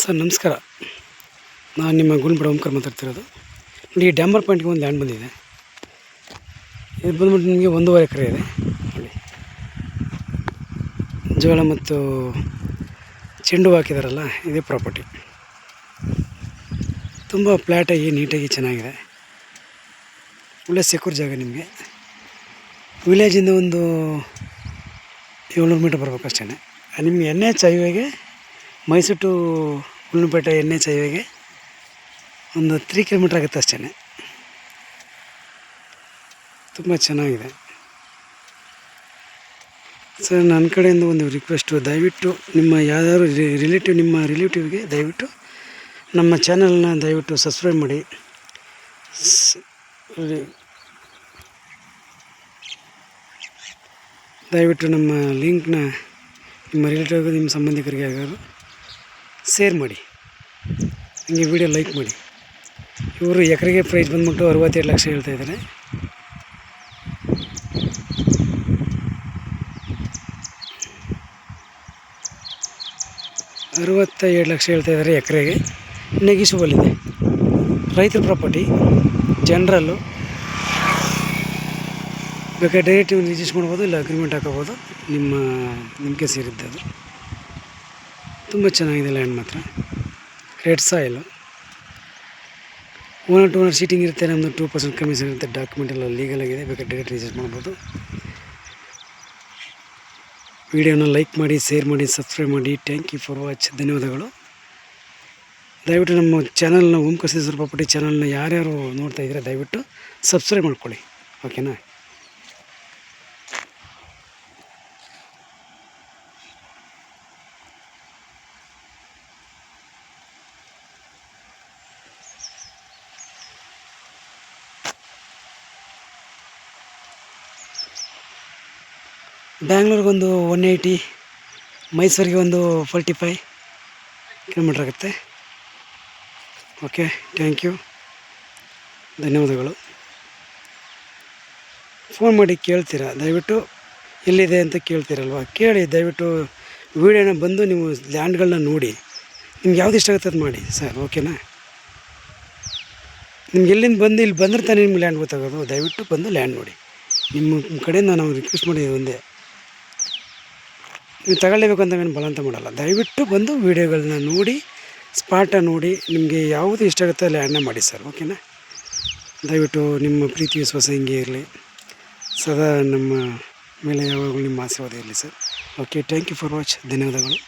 Sir ನಮಸ್ಕಾರ. ನಾನು ನಿಮ್ಮ ಗುಲ್ಬರ್ಗ ಓಂಕಾರ ಮಾತಾಡ್ತಿರೋದು. ನೋಡಿ, ಈ ಡ್ಯಾಂಬರ್ ಪಾಯಿಂಟ್ಗೆ ಒಂದು ಲ್ಯಾಂಡ್ ಬಂದಿದೆ. ಇದು ಬಂದ್ಬಿಟ್ಟು ನಿಮಗೆ 1.5 ಎಕರೆ ಇದೆ. ನೋಡಿ, ಜೋಳ ಮತ್ತು ಚೆಂಡು ಹಾಕಿದಾರಲ್ಲ, ಇದೇ ಪ್ರಾಪರ್ಟಿ. ತುಂಬ ಫ್ಲ್ಯಾಟಾಗಿ ನೀಟಾಗಿ ಚೆನ್ನಾಗಿದೆ. ಒಳ್ಳೆ ಸೆಕ್ಯೂರ್ ಜಾಗ. ನಿಮಗೆ ವಿಲೇಜಿಂದ ಒಂದು 700 ಮೀಟರ್ ಬರ್ಬೇಕು ಅಷ್ಟೇ. ನಿಮಗೆ NH ಹೈವೇಗೆ ಮೈಸೂರು ಟು ಹುಲ್ಲುಪೇಟೆ NH ಹೈವೇಗೆ ಒಂದು 3 ಕಿಲೋಮೀಟ್ರ್ ಆಗುತ್ತೆ ಅಷ್ಟೇ. ತುಂಬ ಚೆನ್ನಾಗಿದೆ ಸರ್. ನನ್ನ ಕಡೆಯಿಂದ ಒಂದು ರಿಕ್ವೆಸ್ಟು, ದಯವಿಟ್ಟು ನಿಮ್ಮ ಯಾವ್ದಾದ್ರು ನಿಮ್ಮ ರಿಲೇಟಿವ್ಗೆ ದಯವಿಟ್ಟು ನಮ್ಮ ಚಾನಲ್ನ ದಯವಿಟ್ಟು ಸಬ್ಸ್ಕ್ರೈಬ್ ಮಾಡಿ. ದಯವಿಟ್ಟು ನಮ್ಮ ಲಿಂಕ್ನ ನಿಮ್ಮ ರಿಲೇಟಿವ್ಗೆ, ನಿಮ್ಮ ಸಂಬಂಧಿಕರಿಗೆ ಯಾರು ಶೇರ್ ಮಾಡಿ. ಹಂಗೆ ವಿಡಿಯೋ ಲೈಕ್ ಮಾಡಿ. ಇವರು ಎಕರೆಗೆ ಪ್ರೈಸ್ ಬಂದ್ಬಿಟ್ಟು 67 ಲಕ್ಷ ಹೇಳ್ತಾಯಿದ್ದಾರೆ. ಎಕರೆಗೆ. ನೆಗಿಸಬಲ್ ಇದೆ. ರೈತರ ಪ್ರಾಪರ್ಟಿ, ಜನರಲ್ಲು ಬೇಕಾದ್ರೆ ಡೈರೆಕ್ಟ್ ರಿಜಿಸ್ಟರ್ ಮಾಡ್ಬೋದು, ಇಲ್ಲ ಅಗ್ರಿಮೆಂಟ್ ಹಾಕೋಬೋದು. ನಿಮಗೆ ಸೇರಿದ್ದೆ ಅದು. ತುಂಬ ಚೆನ್ನಾಗಿದೆ ಲ್ಯಾಂಡ್ ಮಾತ್ರ. Red soil. Owner to owner seating ಇರುತ್ತೆ. ನಮ್ಮದು 2% ಕಮಿಷನ್ ಇರುತ್ತೆ. ಡಾಕ್ಯುಮೆಂಟ್ ಎಲ್ಲ ಲೀಗಲ್ ಆಗಿದೆ. ಬೇಕಾದ್ರೆ ಡೈರೆಕ್ಟ್ ರಿಜಿಸ್ಟರ್ ಮಾಡ್ಬೋದು. ವಿಡಿಯೋನ ಲೈಕ್ ಮಾಡಿ, ಶೇರ್ ಮಾಡಿ, ಸಬ್ಸ್ಕ್ರೈಬ್ ಮಾಡಿ. Thank you for watch. ಧನ್ಯವಾದಗಳು. ದಯವಿಟ್ಟು ನಮ್ಮ ಚಾನಲ್ನ ಓಂಕಾರ ಪ್ರಾಪರ್ಟಿ ಚಾನಲ್ನ ಯಾರ್ಯಾರು ನೋಡ್ತಾ ಇದ್ದೀರಾ ದಯವಿಟ್ಟು ಸಬ್ಸ್ಕ್ರೈಬ್ ಮಾಡ್ಕೊಳ್ಳಿ. ಓಕೆನಾ? ಬ್ಯಾಂಗ್ಳೂರಿಗೊಂದು 180, ಮೈಸೂರಿಗೆ ಒಂದು 45 ಕಿಲೋಮೀಟ್ರ್ ಆಗುತ್ತೆ. ಓಕೆ, ಥ್ಯಾಂಕ್ ಯು, ಧನ್ಯವಾದಗಳು. ಫೋನ್ ಮಾಡಿ ಕೇಳ್ತೀರಾ, ದಯವಿಟ್ಟು ಎಲ್ಲಿದೆ ಅಂತ ಕೇಳ್ತೀರಲ್ವ, ಕೇಳಿ. ದಯವಿಟ್ಟು ವೀಡಿಯೋನ ಬಂದು ನೀವು ಲ್ಯಾಂಡ್ಗಳನ್ನ ನೋಡಿ. ನಿಮ್ಗೆ ಯಾವ್ದು ಇಷ್ಟ ಆಗುತ್ತೆ ಅದು ಮಾಡಿ ಸರ್. ಓಕೆನಾ? ನಿಮ್ಗೆ ಎಲ್ಲಿಂದ ಬಂದು ಇಲ್ಲಿ ಬಂದ್ರೆ ತಾನೇ ನಿಮ್ಗೆ ಲ್ಯಾಂಡ್ ಗೊತ್ತಾಗೋದು. ದಯವಿಟ್ಟು ಬಂದು ಲ್ಯಾಂಡ್ ನೋಡಿ. ನಿಮ್ಮ ಕಡೆಯಿಂದ ನಾವು ರಿಕ್ವೆಸ್ಟ್ ಮಾಡಿದ್ದೀವಿ ಒಂದೇ. ನೀವು ತಗೊಳ್ಳೇಬೇಕು ಅಂತ ಏನು ಬಲವಂತ ಮಾಡಲ್ಲ. ದಯವಿಟ್ಟು ಬಂದು ವೀಡಿಯೋಗಳನ್ನ ನೋಡಿ, ಸ್ಪಾಟ ನೋಡಿ, ನಿಮಗೆ ಯಾವುದು ಇಷ್ಟ ಆಗುತ್ತೆ ಅಲ್ಲಿ ಲ್ಯಾಂಡ್ನ ಮಾಡಿ ಸರ್. ಓಕೆನಾ? ದಯವಿಟ್ಟು ನಿಮ್ಮ ಪ್ರೀತಿ ವಿಶ್ವಾಸ ಹಿಂಗೆ ಇರಲಿ ಸದಾ. ನಮ್ಮ ಮೇಲೆ ಯಾವಾಗಲೂ ನಿಮ್ಮ ಆಶೀರ್ವಾದ ಇರಲಿ sir. Okay, thank you for watch. ಧನ್ಯವಾದಗಳು.